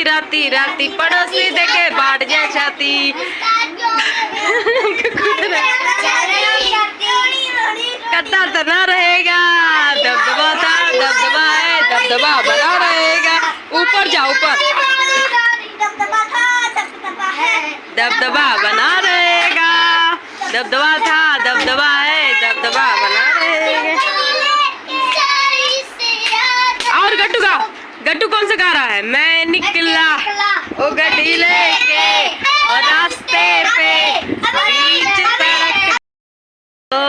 राती राती पड़ोसी देखे बाट जाए छाती। कद्दा तो ना रहेगा, दबदबा था दबदबा है, दबदबा बना रहेगा। ऊपर जाओ ऊपर, दबदबा बना रहेगा, दबदबा था दबदबा है, दबदबा बना रहेगा। और गट्टू गाओ, गट्टू कौन सा गा रहा है? मैं निकला ओ गड्डी लेके और रास्ते पे बीच सड़क ओ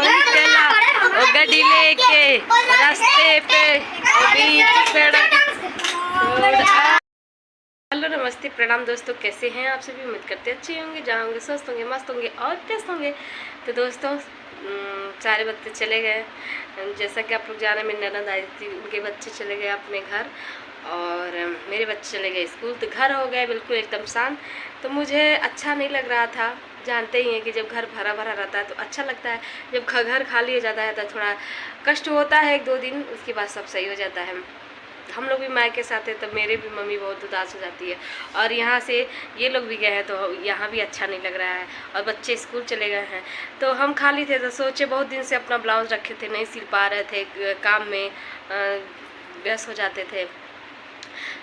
निकला ओ गड्डी लेके रास्ते पे बीच सड़क। हेलो नमस्ते प्रणाम दोस्तों, कैसे हैं आप सभी? उम्मीद करते अच्छे होंगे, जहाँ होंगे स्वस्थ होंगे, मस्त होंगे और व्यस्त होंगे। तो दोस्तों सारे बच्चे चले गए, जैसा कि आप लोग जाना, मेरी ननद आई थी, उनके बच्चे चले गए अपने घर और मेरे बच्चे चले गए स्कूल। तो घर हो गए बिल्कुल एकदम शांत। तो मुझे अच्छा नहीं लग रहा था। जानते ही हैं कि जब घर भरा भरा रहता है तो अच्छा लगता है, जब घर खाली हो जाता है तो थोड़ा कष्ट होता है 1-2 दिन, उसके बाद सब सही हो जाता है। हम लोग भी माँ के साथ है तो मेरे भी मम्मी बहुत उदास हो जाती है, और यहाँ से ये लोग भी गए हैं तो यहाँ भी अच्छा नहीं लग रहा है, और बच्चे स्कूल चले गए हैं। तो हम खाली थे तो सोचे, बहुत दिन से अपना ब्लाउज रखे थे, नहीं सिल पा रहे थे, काम में व्यस्त हो जाते थे,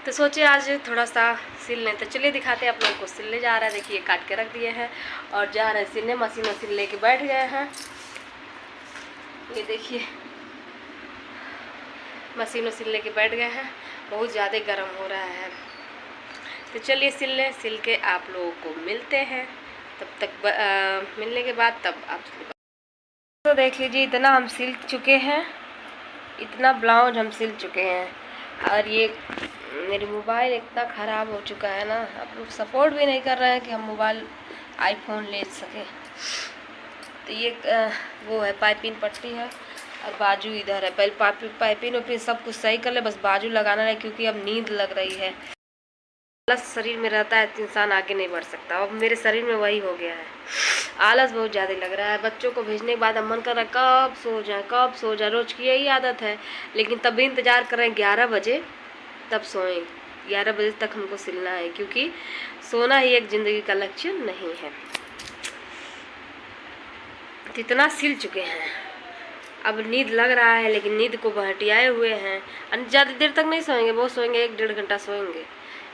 तो सोचे आज थोड़ा सा सिल लें। तो चलिए दिखाते हैं आप लोगों को, सिलने जा रहा है। देखिए काट के रख दिए हैं और जा रहे हैं सिलने। मशीन लेके बैठ गए हैं, ये देखिए मशीन लेके बैठ गए हैं। बहुत ज़्यादा गर्म हो रहा है, तो चलिए सिल लें। सिल के आप लोगों को मिलते हैं, तब तक मिलने के बाद तब आप तो देख लीजिए, इतना हम सिल चुके हैं, इतना ब्लाउज हम सिल चुके हैं। और ये मेरी मोबाइल इतना ख़राब हो चुका है ना, आप लोग सपोर्ट भी नहीं कर रहे हैं कि हम मोबाइल आईफोन ले सके। तो ये वो है पाइपिंग पट्टी है और बाजू इधर है। पहले पाइपिंग वाइपिंग सब कुछ सही कर ले, बस बाजू लगाना है, क्योंकि अब नींद लग रही है। आलस शरीर में रहता है तो इंसान आगे नहीं बढ़ सकता। अब मेरे शरीर में वही हो गया है, आलस बहुत ज़्यादा लग रहा है। बच्चों को भेजने के बाद अब मन कर रहा है कब सो जाए कब सो जाए, रोज़ की यही आदत है। लेकिन तब भी इंतज़ार कर रहे हैं 11 बजे तब सोएं। 11 बजे तक हमको सिलना है, क्योंकि सोना ही एक ज़िंदगी का लक्ष्य नहीं है। इतना सिल चुके हैं, अब नींद लग रहा है, लेकिन नींद को बहटियाए हुए हैं। ज़्यादा देर तक नहीं सोएंगे, बहुत सोएंगे 1-1.5 घंटा सोएंगे।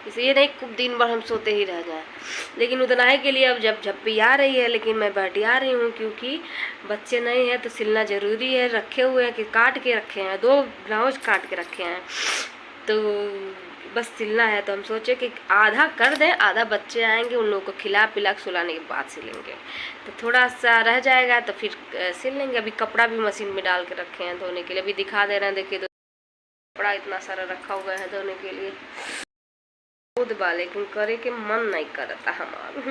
इसलिए नहीं खूब दिन भर हम सोते ही रह जाएं, लेकिन उतना ही के लिए अब जब झप्पी आ रही है, लेकिन मैं बहटिया रही हूँ, क्योंकि बच्चे नहीं हैं तो सिलना ज़रूरी है। रखे हुए हैं कि काट के रखे हैं, 2 ब्लाउज काट के रखे हैं, तो बस सिलना है। तो हम सोचे कि आधा कर दें, आधा बच्चे आएंगे, उन लोगों को खिला पिला के सुलाने के बाद सिलेंगे, तो थोड़ा सा रह जाएगा तो फिर सिल लेंगे। अभी कपड़ा भी मशीन में डाल के रखे हैं धोने के लिए, अभी दिखा दे रहे हैं। देखिए कपड़ा इतना सारा रखा हुआ है धोने के लिए, खुद बा, लेकिन करे के मन नहीं करता हमारा।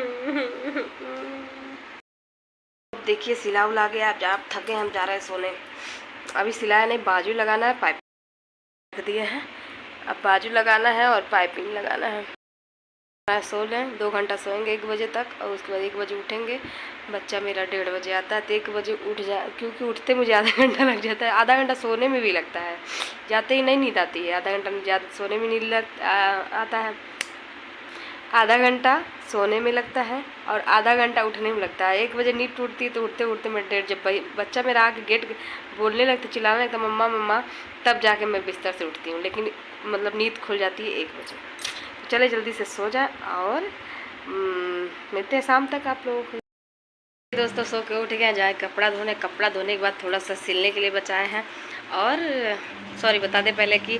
देखिए सिला उला गया, आप थके, हम जा रहे हैं सोने। अभी सिलाया नहीं, बाजू लगाना है, पाइप रख दिए हैं, अब बाजू लगाना है और पाइपिंग लगाना है। सो लें, 2 घंटा सोएंगे 1 बजे तक, और उसके बाद 1 बजे उठेंगे। बच्चा मेरा 1:30 बजे आता है, तो 1 बजे उठ जाए, क्योंकि उठते मुझे आधा घंटा लग जाता है। आधा घंटा सोने में भी लगता है, जाते ही नहीं नींद आती है। आधा घंटा ज़्यादा सोने में नींद आता है, आधा घंटा सोने में लगता है और आधा घंटा उठने में लगता है। 1 बजे नींद टूटती है, तो उठते उठते मैं 1:30, जब बच्चा मेरा आके गेट बोलने लगता, चिल्लाने लगता मम्मा मम्मा, तब जाके मैं बिस्तर से उठती हूँ। लेकिन मतलब नींद खुल जाती है 1 बजे। चले जल्दी से सो जाए और मिलते हैं शाम तक आप लोगों को। दोस्तों सो के उठ गए, जाए कपड़ा धोने के बाद थोड़ा सा सिलने के लिए बचाए हैं। और सॉरी बता दें पहले कि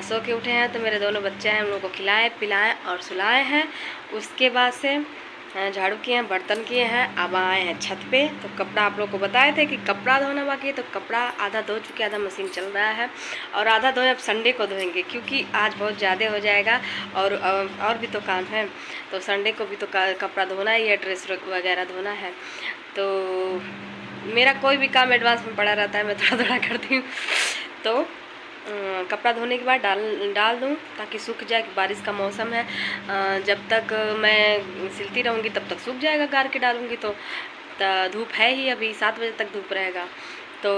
सो के उठे हैं तो मेरे दोनों बच्चे हैं, उन लोगों को खिलाए पिलाए और सुलाए हैं। उसके बाद से झाड़ू किए हैं, बर्तन किए हैं, अब आए हैं छत पे। तो कपड़ा आप लोग को बताए थे कि कपड़ा धोना बाकी है, तो कपड़ा आधा धो चुके, आधा मशीन चल रहा है, और आधा धोए अब संडे को धोएंगे, क्योंकि आज बहुत ज़्यादा हो जाएगा और भी तो काम है। तो संडे को भी तो कपड़ा धोना ही है, ड्रेस वगैरह धोना है। तो मेरा कोई भी काम एडवांस में पड़ा रहता है, मैं थोड़ा थोड़ा करती हूँ। तो कपड़ा धोने के बाद डाल दूँ ताकि सूख जाए, कि बारिश का मौसम है। जब तक मैं सिलती रहूँगी तब तक सूख जाएगा, गार के डालूँगी तो धूप है ही, अभी 7 बजे तक धूप रहेगा। तो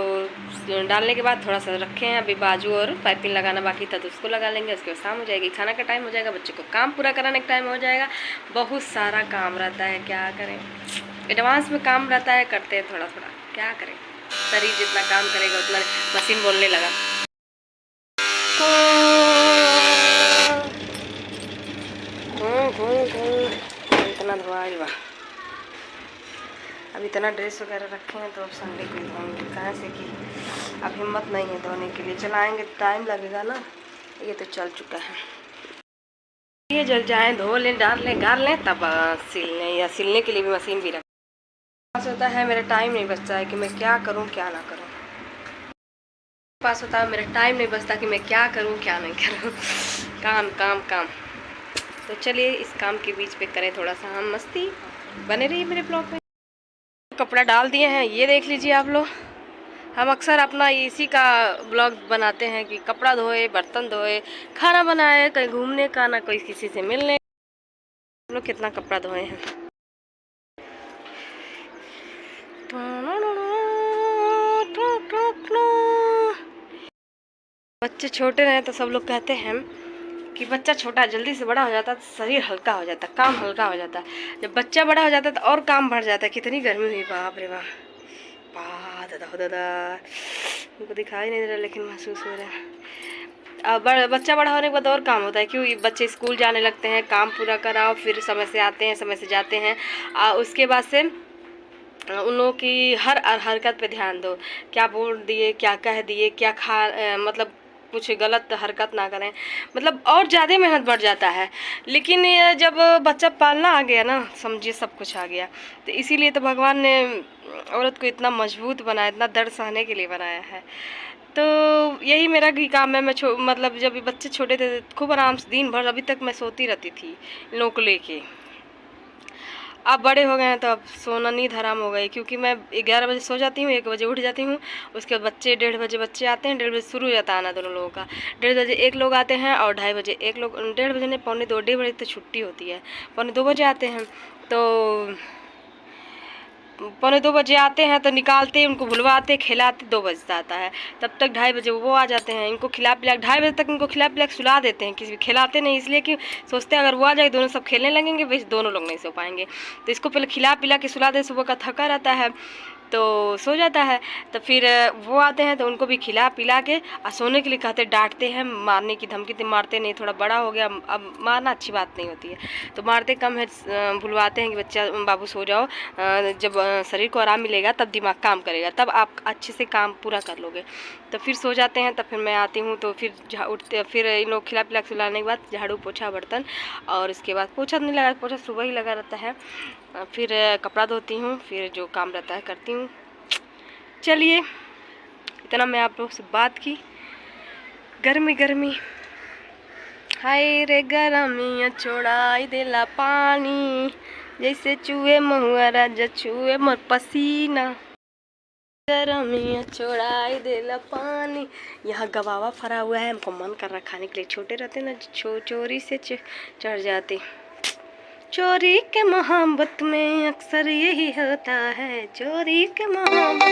डालने के बाद थोड़ा सा रखे हैं, अभी बाजू और पाइपिंग लगाना बाकी था तो उसको लगा लेंगे। उसके बाद शाम हो जाएगी, खाना का टाइम हो जाएगा, बच्चे को काम पूरा कराने का टाइम हो जाएगा। बहुत सारा काम रहता है, क्या करें, एडवांस में काम रहता है, करते हैं थोड़ा थोड़ा, क्या करें, शरीर जितना काम करेगा उतना। मशीन बोलने लगा, इतना धोआई बा। अब इतना ड्रेस वगैरह रखे हैं तो अब संडे को ही धोएंगे, कहाँ से कि अब हिम्मत नहीं है धोने के लिए, चलाएंगे टाइम लगेगा ना। ये तो चल चुका है, ये जल जाए, धो लें, डाल लें, गाड़ लें, तब सिलने या सिलने के लिए भी मशीन भी पास होता है। मेरा टाइम नहीं बचता है कि मैं क्या करूं क्या ना करूं, पास होता है मेरा टाइम नहीं बचता कि मैं क्या करूं क्या नहीं करूं, काम काम काम। तो चलिए इस काम के बीच पे करें थोड़ा सा हम मस्ती, बने रहिए मेरे ब्लॉग में। कपड़ा डाल दिए हैं, ये देख लीजिए आप लोग। हम अक्सर अपना इसी का ब्लॉग बनाते हैं कि कपड़ा धोए, बर्तन धोए, खाना बनाए, कहीं घूमने का ना कोई किसी से मिलने। हम लोग कितना कपड़ा धोए हैं। बच्चे छोटे रहे तो सब लोग कहते हैं कि बच्चा छोटा जल्दी से बड़ा हो जाता है तो शरीर हल्का हो जाता है, काम हल्का हो जाता है। जब बच्चा बड़ा हो जाता है तो और काम बढ़ जाता है। कितनी गर्मी हुई, बाप रे बाप, दादा दादा, उनको दिखाई नहीं दे रहा लेकिन महसूस हो रहा है। अब बच्चा बड़ा होने के बाद और काम होता है, क्यों, बच्चे स्कूल जाने लगते हैं, काम पूरा कराओ, फिर समय से आते हैं, समय से जाते हैं। उसके बाद से उन लोगों की हर हरकत पे ध्यान दो, क्या बोल दिए, क्या कह दिए, क्या मतलब कुछ गलत हरकत ना करें, मतलब और ज़्यादा मेहनत बढ़ जाता है। लेकिन जब बच्चा पालना आ गया ना, समझिए सब कुछ आ गया। तो इसीलिए तो भगवान ने औरत को इतना मजबूत बनाया, इतना दर्द सहने के लिए बनाया है। तो यही मेरा भी काम है। मैं मतलब जब बच्चे छोटे थे खूब आराम से दिन भर, अभी तक मैं सोती रहती थी इन लोगों को लेके। अब बड़े हो गए हैं तो अब सोना नींद हराम हो गई, क्योंकि मैं 11 बजे सो जाती हूँ, 1 बजे उठ जाती हूँ। उसके बाद बच्चे 1:30 बजे बच्चे आते हैं, 1:30 बजे शुरू हो जाता है आना दोनों लोगों का। 1:30 बजे एक लोग आते हैं और 2:30 बजे एक लोग, 1:30 बजे नहीं, 1:45 1:30 बजे तो छुट्टी होती है, 1:45 बजे आते हैं। तो 1:45 बजे आते हैं तो निकालते, उनको भुलवाते, खिलाते, 2 बजे आता है। तब तक 2:30 बजे वो आ जाते हैं, इनको खिला पिला 2:30 बजे तक इनको खिला पिला सुला देते हैं। किसी खिलाते नहीं, इसलिए कि सोचते हैं अगर वो आ जाए दोनों सब खेलने लगेंगे, वैसे दोनों लोग नहीं सो पाएंगे। तो इसको पहले खिला पिला के सुला दे, सुबह का थका रहता है तो सो जाता है। तो फिर वो आते हैं तो उनको भी खिला पिला के और सोने के लिए कहते, डांटते हैं, मारने की धमकी तो मारते नहीं, थोड़ा बड़ा हो गया, अब मारना अच्छी बात नहीं होती है तो मारते कम है, भुलवाते हैं कि बच्चा बाबू सो जाओ, जब शरीर को आराम मिलेगा तब दिमाग काम करेगा, तब आप अच्छे से काम पूरा कर लोगे। तो फिर सो जाते हैं। तब फिर मैं आती हूँ तो फिर उठते, फिर इन लोग खिला पिला सुलाने के बाद झाड़ू पोछा बर्तन, और उसके बाद पोछा नहीं लगा, पोछा सुबह ही लगा रहता है। फिर कपड़ा धोती हूँ, फिर जो काम रहता है करती हूँ। चलिए इतना मैं आप लोग से बात की। गर्मी गर्मी, हाय रे गरमिया छोड़ाई देला पानी, जैसे चूहे महुआ राजा छुए मोर पसीना, गरमिया छोड़ाई देला पानी। यहाँ गवावा फरा हुआ है, हमको मन कर रहा खाने के लिए। छोटे रहते ना, चोरी से चढ़ जाते। चोरी के मोहब्बत में अक्सर यही होता है, चोरी के मोहब्बत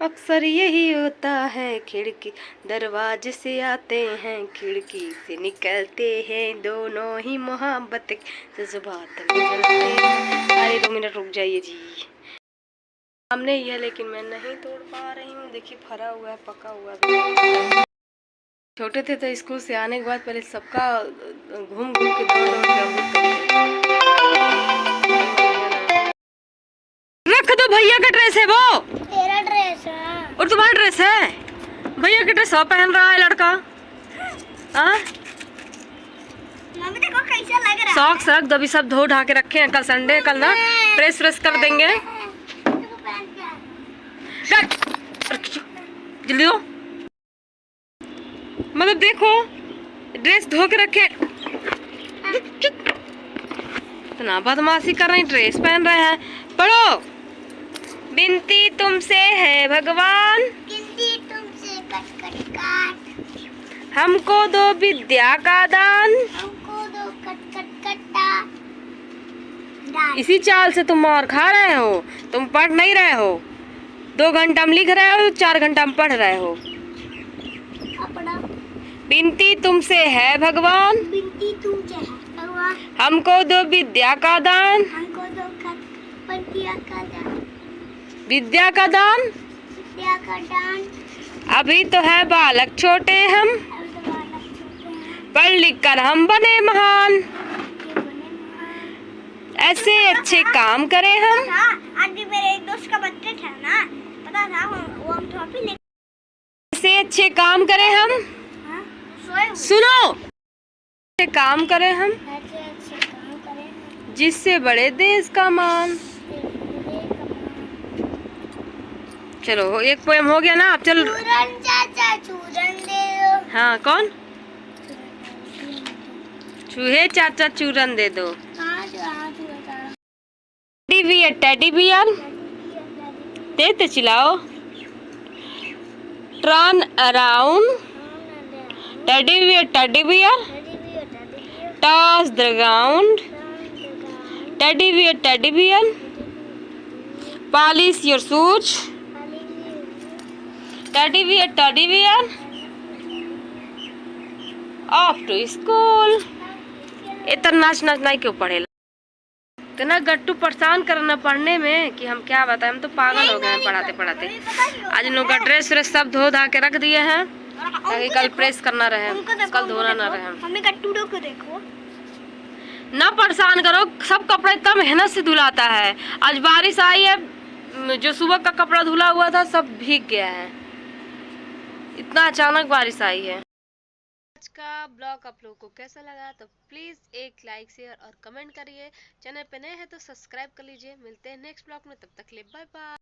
अक्सर यही होता है। खिड़की दरवाजे से आते हैं, खिड़की से निकलते हैं, दोनों ही मोहब्बत के जज्बात में जलते हैं। अरे 2 मिनट रुक जाइए जी, सामने ही है लेकिन मैं नहीं तोड़ पा रही हूँ। देखिए फरा हुआ है, पका हुआ है। छोटे थे तो स्कूल से आने के बाद पहले सबका घूम घूम के रख दो। भैया का ड्रेस है वो, तेरा ड्रेस है और तुम्हारा ड्रेस है। भैया का ड्रेस पहन रहा है लड़का। मम्मी देखो कैसा लग रहा है। सॉक्स रख दो, अभी सब धो ढा के रखे हैं, कल संडे, कल ना प्रेस कर देंगे। जल्दी दो, मतलब देखो ड्रेस धो के रखे, इतना बदमाशी कर रही, ड्रेस पहन रहे हैं। पढ़ो, बिनती तुमसे है भगवान, गिनती तुमसे कट कट काट, हमको दो विद्या का दान, हमको दो कट कट कट्टा चाल। इसी चाल से तुम मार खा रहे हो। तुम पढ़ नहीं रहे हो। 2 घंटा में लिख रहे हो, 4 घंटा में पढ़ रहे हो। अपना विनती तुमसे है भगवान, विनती तुमसे है भगवान, हमको दो विद्या का दान। हमको दो विद्या का दान, विद्या का दान। विद्या का दान। अभी तो है बालक छोटे हम, अभी तो बालक छोटे हैं, पढ़ लिख कर हम बने महान। ये बने महान। ऐसे अच्छे काम करें हम। था आज भी मेरे एक दोस्त का बर्थडे था ना, पता था वो हम ट्रॉफी ले। ऐसे अच्छे काम करें हम। हाँ, सोए हुए। सुनो, ऐसे काम करें हम ऐसे अच्छे काम करें जिससे बड़े देश का मान। चलो एक पोएम हो गया ना। अब चल। चूरन चाचा चूरन दे दो। हाँ, कौन? चूहे चाचा चूरन दे दो। हाँ जो बता। टेडी बियर, टेडी बियर देते चिल्लाओ। Turn around, teddy bear, teddy bear toss the ground, teddy bear, teddy bear polish your shoes, teddy bear, teddy bear off to school. इतना नाच नाच नहीं क्यों पढ़ेला? इतना गट्टू परेशान करना पढ़ने में कि हम क्या बताएं। हम तो पागल हो गए हैं पढ़ाते पढ़ाते। आज इन लोग का ड्रेस व्रेस सब धो धा के रख दिए हैं ताकि कल प्रेस करना रहे, कल धोना ना रहे। हमें गट्टूडो को देखो। ना परेशान करो, सब कपड़ा इतना मेहनत से धुलाता है। आज बारिश आई है, जो सुबह का कपड़ा धुला हुआ था सब भीग गया है। इतना अचानक बारिश आई है। आज का ब्लॉग आप लोगों को कैसा लगा तो प्लीज़ एक लाइक शेयर और कमेंट करिए। चैनल पे नए हैं तो सब्सक्राइब कर लीजिए। मिलते हैं नेक्स्ट ब्लॉग में, तब तक के लिए बाय बाय।